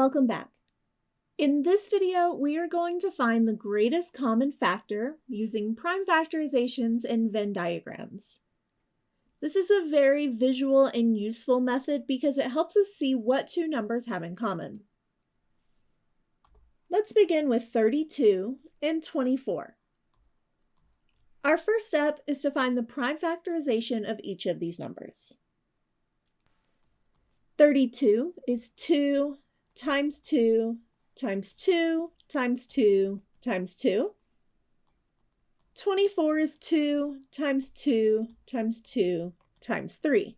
welcome back. In this video, we are going to find the greatest common factor using prime factorizations and Venn diagrams. This is a very visual and useful method because it helps us see what two numbers have in common. Let's begin with 32 and 24. Our first step is to find the prime factorization of each of these numbers. 32 is 2 times 2 times 2 times 2 times 2. 24 is 2 times 2 times 2 times 3.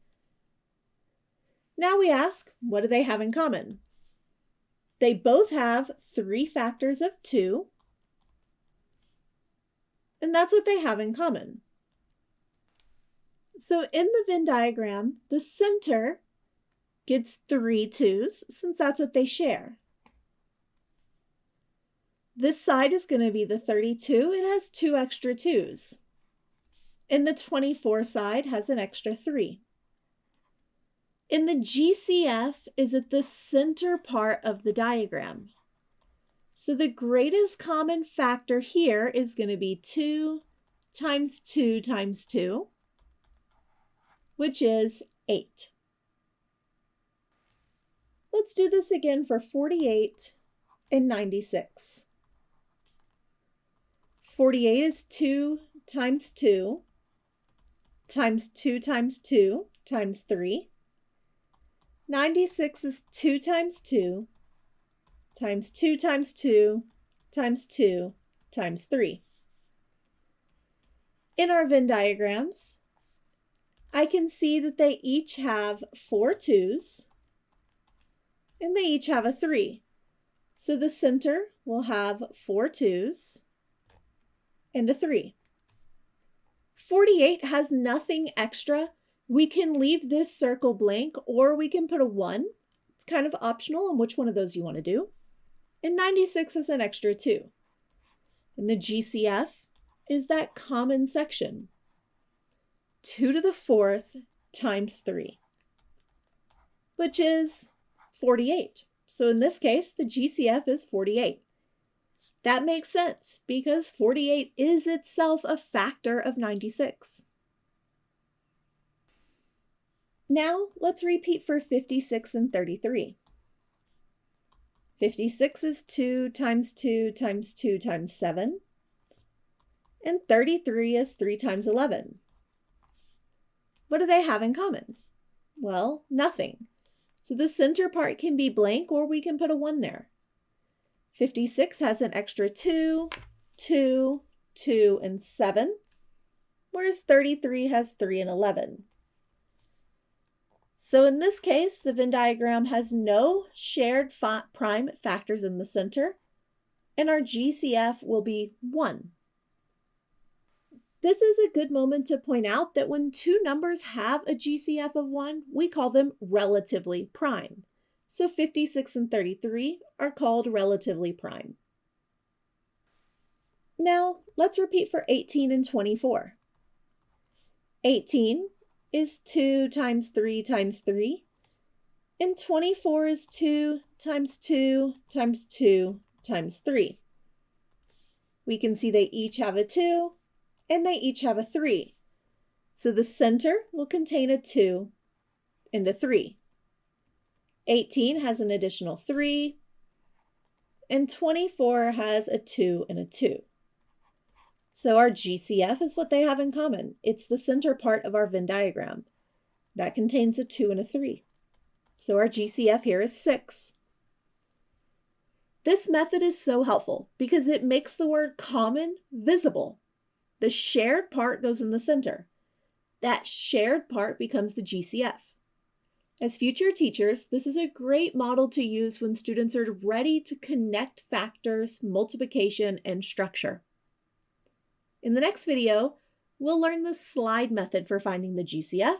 Now we ask, what do they have in common? They both have 3 factors of 2, and that's what they have in common. So in the Venn diagram, the center gets 3 2's since that's what they share. This side is going to be the 32. It has 2 extra 2's. And the 24 side has an extra 3. And the GCF is at the center part of the diagram. So the greatest common factor here is going to be 2 times 2 times 2, which is 8. Let's do this again for 48 and 96. 48 is 2 times 2 times 2 times 2 times 3. 96 is 2 times 2 times 2 times 2 times 2 times 3. In our Venn diagrams, I can see that they each have 4 2's and they each have a 3. So the center will have 4 2's and a 3. 48 has nothing extra. We can leave this circle blank or we can put a 1. It's kind of optional on which one of those you want to do. And 96 has an extra 2. And the GCF is that common section. 2 to the 4th times 3, which is 48. So in this case, the GCF is 48. That makes sense because 48 is itself a factor of 96. Now let's repeat for 56 and 33. 56 is 2 times 2 times 2 times 7. And 33 is 3 times 11. What do they have in common? Well, nothing. So the center part can be blank or we can put a 1 there. 56 has an extra 2, 2, 2, and 7, whereas 33 has 3 and 11. So in this case, the Venn diagram has no shared prime factors in the center, and our GCF will be 1. This is a good moment to point out that when two numbers have a GCF of 1, we call them relatively prime. So 56 and 33 are called relatively prime. Now let's repeat for 18 and 24. 18 is 2 times 3 times 3, and 24 is 2 times 2 times 2 times 3. We can see they each have a 2, and they each have a 3. So the center will contain a 2 and a 3. 18 has an additional 3, and 24 has a 2 and a 2. So our GCF is what they have in common. It's the center part of our Venn diagram. That contains a 2 and a 3. So our GCF here is 6. This method is so helpful because it makes the word common visible. The shared part goes in the center. That shared part becomes the GCF. As future teachers, this is a great model to use when students are ready to connect factors, multiplication, and structure. In the next video, we'll learn the slide method for finding the GCF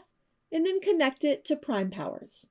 and then connect it to prime powers.